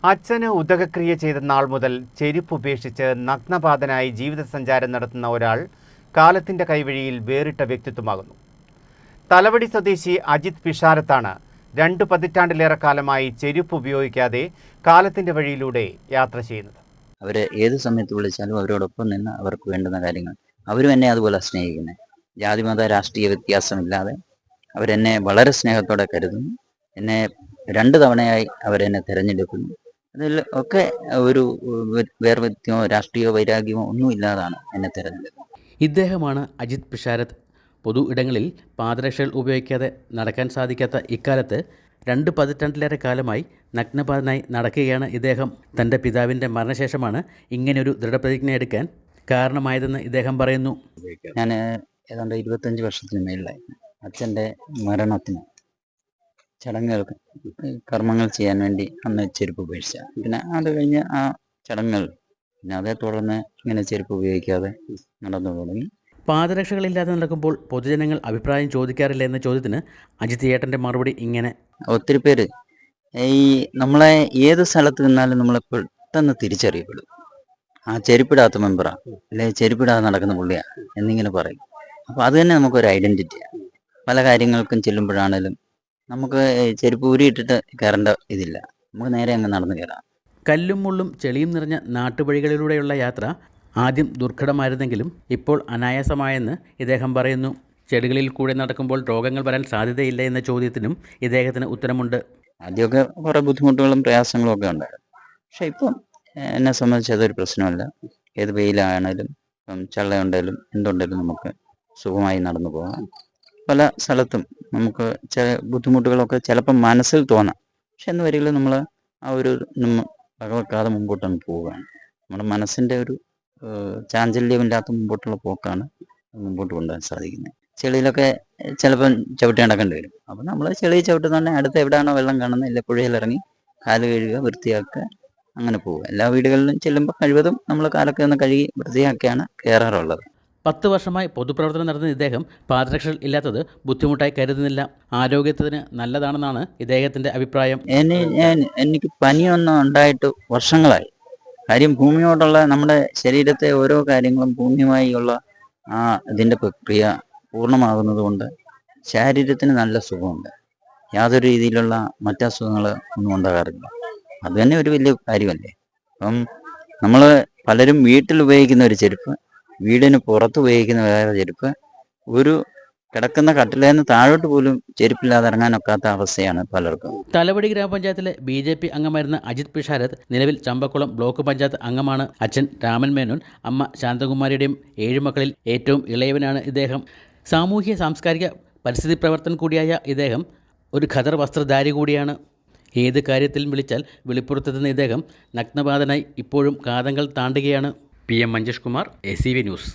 അച്ഛന് ഉദകക്രിയ ചെയ്ത നാൾ മുതൽ ചെരുപ്പ് ഉപേക്ഷിച്ച് നഗ്നപാതനായി ജീവിതസഞ്ചാരം നടത്തുന്ന ഒരാൾ കാലത്തിൻ്റെ കൈവഴിയിൽ വേറിട്ട വ്യക്തിത്വമാകുന്നു. തലവടി സ്വദേശി അജിത് പിഷാരത്താണ് 2 പതിറ്റാണ്ടിലേറെ കാലമായി ചെരുപ്പ് ഉപയോഗിക്കാതെ കാലത്തിൻ്റെ വഴിയിലൂടെ യാത്ര ചെയ്യുന്നത്. അവരെ ഏത് സമയത്ത് വിളിച്ചാലും അവരോടൊപ്പം നിന്ന് അവർക്ക് വേണ്ടുന്ന കാര്യങ്ങൾ അവരും എന്നെ അതുപോലെ സ്നേഹിക്കുന്നത്. ജാതിമത രാഷ്ട്രീയ വ്യത്യാസമില്ലാതെ അവരെന്നെ വളരെ സ്നേഹത്തോടെ കരുതുന്നു. എന്നെ 2 തവണയായി അവരെന്നെ തിരഞ്ഞെടുക്കുന്നു. അതിൽ ഒക്കെ ഒരു വേർവ്യത്യമോ രാഷ്ട്രീയ വൈരാഗ്യമോ ഒന്നും ഇല്ലാതാണ് എന്നെ തിരഞ്ഞെടുക്കുന്നത്. ഇദ്ദേഹമാണ് അജിത് പിഷാരത്ത്. പൊതു ഇടങ്ങളിൽ പാദരക്ഷകൾ ഉപയോഗിക്കാതെ നടക്കാൻ സാധിക്കാത്ത ഇക്കാലത്ത് 2 പതിറ്റാണ്ടിലേറെ കാലമായി നഗ്നപാതനായി നടക്കുകയാണ് ഇദ്ദേഹം. തൻ്റെ പിതാവിൻ്റെ മരണശേഷമാണ് ഇങ്ങനെയൊരു ദൃഢപ്രതിജ്ഞ എടുക്കാൻ കാരണമായതെന്ന് ഇദ്ദേഹം പറയുന്നു. ഞാൻ ഏതാണ്ട് 25 വർഷത്തിന് മേളിലായിരുന്നു അച്ഛൻ്റെ മരണത്തിന് ചടങ്ങുകൾക്ക് കർമ്മങ്ങൾ ചെയ്യാൻ വേണ്ടി അന്ന് ചെരുപ്പ് ഉപേക്ഷിച്ച. പിന്നെ അത് കഴിഞ്ഞ് ആ ചടങ്ങുകൾ പിന്നെ അതേ തുടർന്ന് ഇങ്ങനെ ചെരുപ്പ് ഉപയോഗിക്കാതെ നടന്നു തുടങ്ങി. പാദരക്ഷകളില്ലാതെ നടക്കുമ്പോൾ പൊതുജനങ്ങൾ അഭിപ്രായം ചോദിക്കാറില്ല എന്ന ചോദ്യത്തിന് അജിത് ചേട്ടൻ്റെ മറുപടി ഇങ്ങനെ: ഒത്തിരി പേര് ഈ നമ്മളെ ഏത് സ്ഥലത്ത് നിന്നാലും നമ്മളെ പെട്ടെന്ന് തിരിച്ചറിയപ്പെടും. ആ ചെരുപ്പിടാത്ത മെമ്പറാ, അല്ലെങ്കിൽ ചെരുപ്പിടാതെ നടക്കുന്ന പുള്ളിയാ എന്നിങ്ങനെ പറയും. അപ്പോൾ അത് തന്നെ നമുക്കൊരു ഐഡൻറ്റിറ്റിയാണ്. പല കാര്യങ്ങൾക്കും ചെല്ലുമ്പോഴാണേലും നമുക്ക് ചെരുപ്പ് ഊരിയിട്ടിട്ട് കയറേണ്ട ഇതില്ല, നമുക്ക് നേരെ അങ്ങ് നടന്നു കയറാം. കല്ലും മുള്ളും ചെളിയും നിറഞ്ഞ നാട്ടുവഴികളിലൂടെയുള്ള യാത്ര ആദ്യം ദുർഘടമായിരുന്നെങ്കിലും ഇപ്പോൾ അനായാസമായെന്ന് ഇദ്ദേഹം പറയുന്നു. ചെടികളിൽ കൂടെ നടക്കുമ്പോൾ രോഗങ്ങൾ വരാൻ സാധ്യതയില്ല എന്ന ചോദ്യത്തിനും ഇദ്ദേഹത്തിന് ഉത്തരമുണ്ട്. ആദ്യമൊക്കെ കുറേ ബുദ്ധിമുട്ടുകളും പ്രയാസങ്ങളും ഒക്കെ ഉണ്ടായിരുന്നു. പക്ഷെ ഇപ്പം എന്നെ സംബന്ധിച്ച് അതൊരു പ്രശ്നമല്ല. ഏത് വെയിലാണേലും ഇപ്പം ചള്ളയുണ്ടെങ്കിലും എന്തുണ്ടെങ്കിലും നമുക്ക് സുഖമായി നടന്നു പോകാം. പല സ്ഥലത്തും നമുക്ക് ചില ബുദ്ധിമുട്ടുകളൊക്കെ ചിലപ്പം മനസ്സിൽ തോന്നാം. പക്ഷെ എന്ന് വരികിലും നമ്മൾ ആ ഒരു വകവെക്കാതെ മുമ്പോട്ടങ്ങ് പോവുകയാണ്. നമ്മുടെ മനസ്സിൻ്റെ ഒരു ചാഞ്ചല്യമില്ലാത്ത മുമ്പോട്ടുള്ള പോക്കാണ് മുമ്പോട്ട് കൊണ്ടുപോകാൻ സാധിക്കുന്നത്. ചെളിയിലൊക്കെ ചിലപ്പം ചവിട്ടി നടക്കേണ്ടി വരും. അപ്പം നമ്മൾ ചെളി ചവിട്ടുന്നുണ്ടെ അടുത്ത് എവിടെയാണോ വെള്ളം കാണുന്നത് ഇല്ല പുഴയിലിറങ്ങി കാല് കഴുകുക, വൃത്തിയാക്കുക, അങ്ങനെ പോവുക. എല്ലാ വീടുകളിലും ചെല്ലുമ്പോൾ കഴിവതും നമ്മൾ കാലൊക്കെ ഒന്ന് കഴുകി വൃത്തിയാക്കിയാണ് കയറാറുള്ളത്. 10 വർഷമായി പൊതുപ്രവർത്തനം നടത്തുന്ന ഇദ്ദേഹം പാദരക്ഷകൾ ഇല്ലാത്തത് ബുദ്ധിമുട്ടായി കരുതുന്നില്ല. ആരോഗ്യത്തിന് നല്ലതാണെന്നാണ് ഇദ്ദേഹത്തിൻ്റെ അഭിപ്രായം. എനിക്ക് പനിയൊന്നും ഉണ്ടായിട്ട് വർഷങ്ങളായി. കാര്യം ഭൂമിയോടുള്ള നമ്മുടെ ശരീരത്തെ ഓരോ കാര്യങ്ങളും ഭൂമിയുമായി ഉള്ള ആ ഇതിൻ്റെ പ്രക്രിയ പൂർണ്ണമാകുന്നത് കൊണ്ട് ശരീരത്തിന് നല്ല സുഖമുണ്ട്. യാതൊരു രീതിയിലുള്ള മറ്റസുഖങ്ങൾ ഒന്നും ഉണ്ടാകാറില്ല. അത് തന്നെ ഒരു വലിയ കാര്യമല്ലേ. അപ്പം നമ്മൾ പലരും വീട്ടിൽ ഉപയോഗിക്കുന്ന ഒരു ചെരുപ്പ്, വീടിന് പുറത്ത് ഉപയോഗിക്കുന്ന വേറെ ചെരുപ്പ്, ഒരു കിടക്കുന്ന കട്ടിലേന്ന് താഴോട്ട് പോലും ചെരുപ്പില്ലാതെ ഇറങ്ങാനൊക്കാത്ത അവസ്ഥയാണ് പലർക്കും. തലവടി ഗ്രാമപഞ്ചായത്തിലെ BJP അംഗമായിരുന്ന അജിത് പിഷാരത്ത് നിലവിൽ ചമ്പക്കുളം ബ്ലോക്ക് പഞ്ചായത്ത് അംഗമാണ്. അച്ഛൻ രാമൻ മേനോൻ, അമ്മ ശാന്തകുമാരിയുടെയും 7 മക്കളിൽ ഏറ്റവും ഇളയവനാണ് ഇദ്ദേഹം. സാമൂഹ്യ സാംസ്കാരിക പരിസ്ഥിതി പ്രവർത്തകൻ കൂടിയായ ഇദ്ദേഹം ഒരു ഖദർ വസ്ത്രധാരി കൂടിയാണ്. ഏത് കാര്യത്തിലും വിളിച്ചാൽ വെളിപ്പുറത്തെത്തുന്ന ഇദ്ദേഹം നഗ്നപാതനായി ഇപ്പോഴും കാതങ്ങൾ താണ്ടുകയാണ്. PM Manjesh Kumar, ACV news.